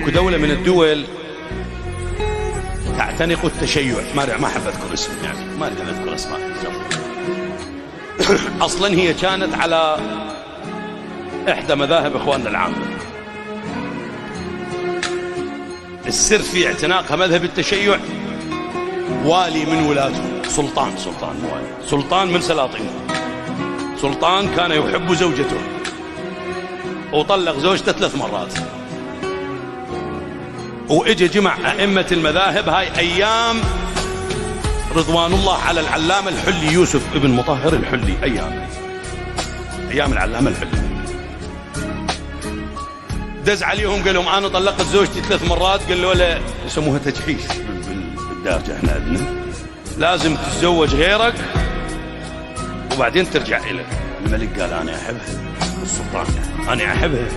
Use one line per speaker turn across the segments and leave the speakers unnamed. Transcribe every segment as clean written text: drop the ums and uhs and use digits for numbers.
اكو دولة من الدول تعتنق التشيع، ما احب اذكر اسم، يعني ما اقدر اذكر اسماء. اصلا هي كانت على احدى مذاهب اخواننا العامة. السر في اعتناقها مذهب التشيع والي من ولاتهم، سلطان من سلاطينهم. سلطان كان يحب زوجته وطلق زوجته 3 مرات، واجى جمع ائمة المذاهب. هاي ايام رضوان الله على العلامة الحلي يوسف ابن مطهر الحلي، ايام العلامة الحلي. دز عليهم قال لهم انا طلقت زوجتي 3 مرات. قال له لا، يسموها تجحيش بالدارجة احنا عندنا، لازم تتزوج غيرك وبعدين ترجع إلك. الملك قال انا احبها، السلطان انا احبها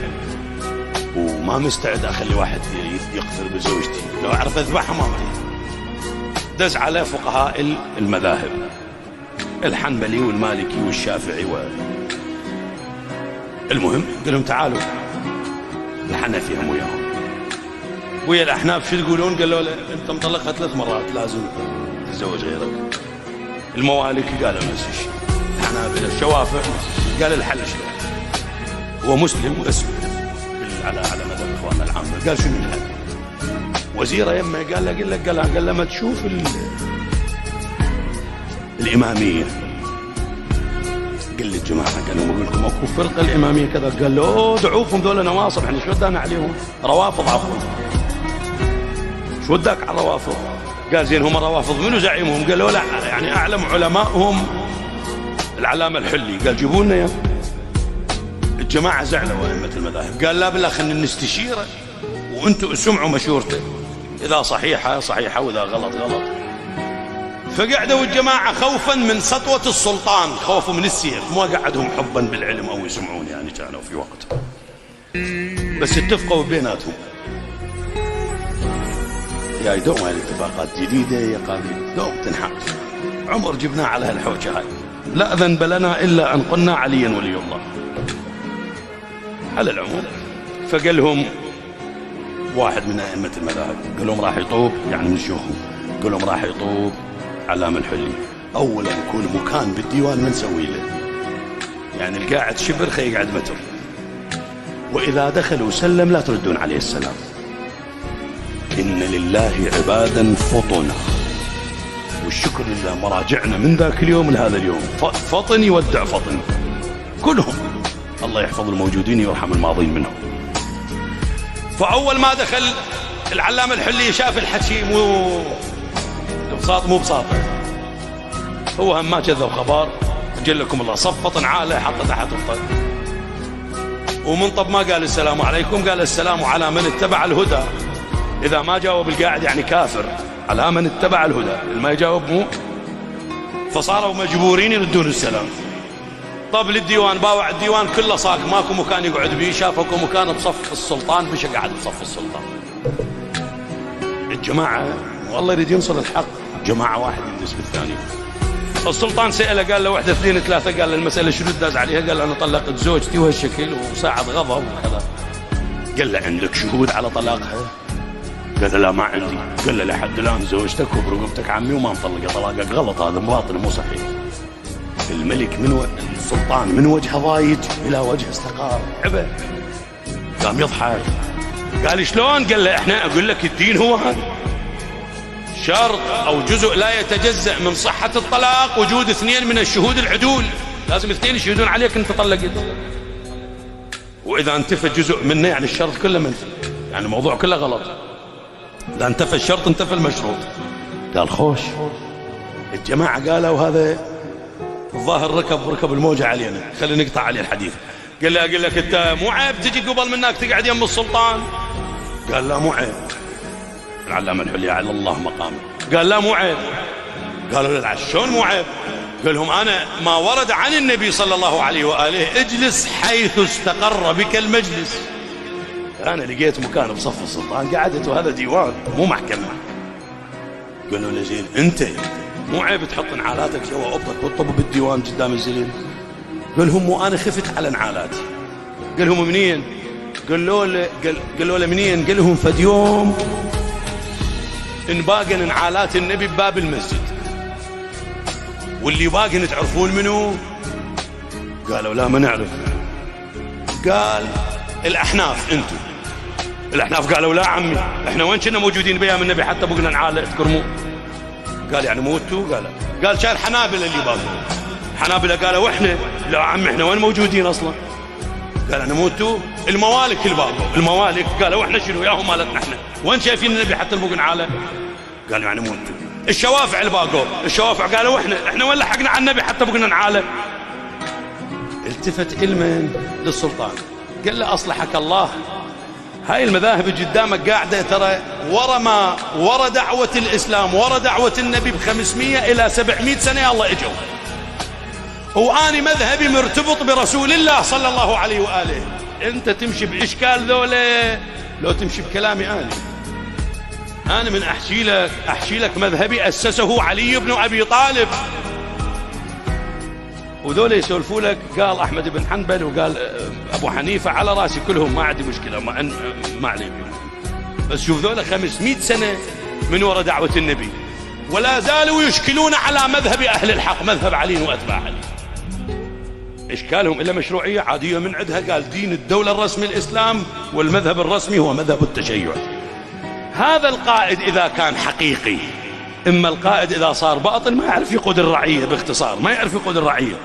وما مستعد اخلي واحد يقتل بزوجتي، لو اعرف اذبحها ما مريض. دز على فقهاء المذاهب الحنبلي والمالكي والشافعي المهم قال لهم تعالوا الحنفي هم وياهم، ويا الاحناف شو تقولون؟ قال له انت مطلقها 3 مرات لازم تتزوج غيرك. الموالكي قالوا نفس الشيء، الحنابلة الشوافع قال الحل شلون؟ هو مسلم واسود على مذهب اخواننا العامة. قال شنو الحل؟ وزيره يمه قال له ما تشوف الاماميه. قال للجماعه، قال لهم اقول لكم اكو فرقه الاماميه كذا. قال له اوه دعوفهم ذولا نواصب، احنا شو ودانا عليهم؟ روافض عفوا، شو وداك على روافض؟ قال زين هم روافض منو زعيمهم؟ قال له لا يعني اعلم علمائهم العلامه الحلي. قال جيبوا لنا يا الجماعه زعلوا ائمه المذاهب. قال لا بالله خلينا نستشيره وانتم اسمعوا مشورته، اذا صحيحه صحيحه واذا غلط غلط. فقعدوا الجماعه خوفا من سطوه السلطان، خوفوا من السيف، ما قعدهم حبا بالعلم او يسمعون، يعني كانوا في وقت بس اتفقوا بيناتهم. يا دوم هاي الاتفاقات جديده يا قاضي، دوم تنحط عمر جبناه على هالحوشه هاي. لا ذنب لنا الا ان قلنا عليا ولي الله. على العموم فقال لهم واحد من ائمه المذاهب، قال لهم راح يطوب، يعني من شيوخهم، قال لهم راح يطوب علامة الحلي. اولا يكون مكان بالديوان ما نسوي له، يعني القاعد شبر خي يقعد متر، واذا دخل وسلم لا تردون عليه السلام. ان لله عبادا فطنا، والشكر لله مراجعنا من ذاك اليوم لهذا اليوم فطن يودع فطن كلهم، الله يحفظ الموجودين ويرحم الماضين منهم. فاول ما دخل العلامة الحلي شاف الحكي مو بساطة، هو هم ما كذب خبر، جل لكم الله صفط عاله حط تحت الطق، ومن طب ما قال السلام عليكم، قال السلام على من اتبع الهدى. اذا ما جاوب القاعد يعني كافر، على من اتبع الهدى، اللي ما يجاوب مو. فصاروا مجبورين يردون السلام. طب للديوان، باوع الديوان كله صاق، ماكو مكان يقعد به، شافكم مكان بصف السلطان، بش قاعد بصف السلطان. الجماعة والله يريد ينصر الحق، جماعة واحد يجلس بالثاني. السلطان سأله قال له 1 2 3، قال له المسألة شنو داز عليها؟ قال له أنا طلقت زوجتي وهالشكل وساعة غضب وكذا. قال له عندك شهود على طلاقها؟ قال له لا ما عندي. قال له لحد الآن زوجتك وبرقبتك عمي وما مطلقة طلاقك غلط، هذا باطل مو صحيح. الملك السلطان من وجهه ضايج إلى وجه استقار عبا، قام يضحك. قال شلون؟ قال له احنا اقول لك الدين هو هذا، شرط او جزء لا يتجزأ من صحة الطلاق وجود 2 من الشهود العدول، لازم 2 يشهدون عليك انت طلقت، واذا انتفى جزء منه يعني الشرط كله منفي، يعني الموضوع كله غلط. اذا انتفى الشرط انتفى المشروط. قال خوش. الجماعة قالوا هذا الظاهر ركب الموجة علينا، خلينا نقطع عليه الحديث. قال له اقول لك انت مو عيب تجي قبل منك تقعد يم السلطان؟ قال لا مو عيب. العلامة الحلي على الله مقامه قال لا مو عيب. قالوا له شلون مو عيب؟ قال لهم انا ما ورد عن النبي صلى الله عليه واله اجلس حيث استقر بك المجلس، انا لقيت مكان بصف السلطان قعدت، وهذا ديوان مو محكمة. قالوا له زين انت مو عيب تحط نعالاتك جوا اوضتك وتطب بالديوان قدام الزلم؟ قال لهم مو انا خفت على نعالاتي. قال لهم منين؟ قالوا له منين؟ قال لهم فد يوم انباقن انعالات النبي بباب المسجد، واللي باقن تعرفون منو؟ قالوا لا ما نعرف. قال الأحناف. انتم الأحناف؟ قالوا لا عمي، احنا وين كنا موجودين بأيام النبي حتى بقنا نعالة تكرموا؟ قال يعني موتوا؟ قال شال حنابلة اللي باقوا. حنابلة قالوا احنا لا عمي احنا وين موجودين اصلا؟ قال انا موتوا. الموالك اللي باقوا، الموالك قالوا احنا شنو ياهم مالتنا احنا وين شايفين النبي حتى بقنا نعالة؟ قالوا يعني موتوا. الشوافع اللي باقوا، الشوافع قالوا احنا وين لحقنا على النبي حتى بقنا نعالة؟ التفت إلمن للسلطان قال له أصلحك الله، هاي المذاهب قدامك قاعدة ترى ورا دعوة الإسلام ورا دعوة النبي ب500 إلى 700 سنة الله إجوا، وأنا مذهبي مرتبط برسول الله صلى الله عليه وآله. أنت تمشي بإشكال ذولا لو تمشي بكلامي أنا من أحشي لك مذهبي أسسه علي بن أبي طالب، وذولا يسولفوا لك قال أحمد بن حنبل وقال أبو حنيفة على راسي كلهم، ما عندي مشكلة ما علي بهم. بس شوف ذولا 500 سنة من وراء دعوة النبي ولا زالوا يشكلون على مذهب أهل الحق، مذهب علي وأتباع علي. إشكالهم إلا مشروعية عادية من عندها، قال دين الدولة الرسمي الإسلام والمذهب الرسمي هو مذهب التشيع. هذا القائد إذا كان حقيقي، إما القائد إذا صار باطل ما يعرف يقود الرعية، باختصار ما يعرف يقود الرعية.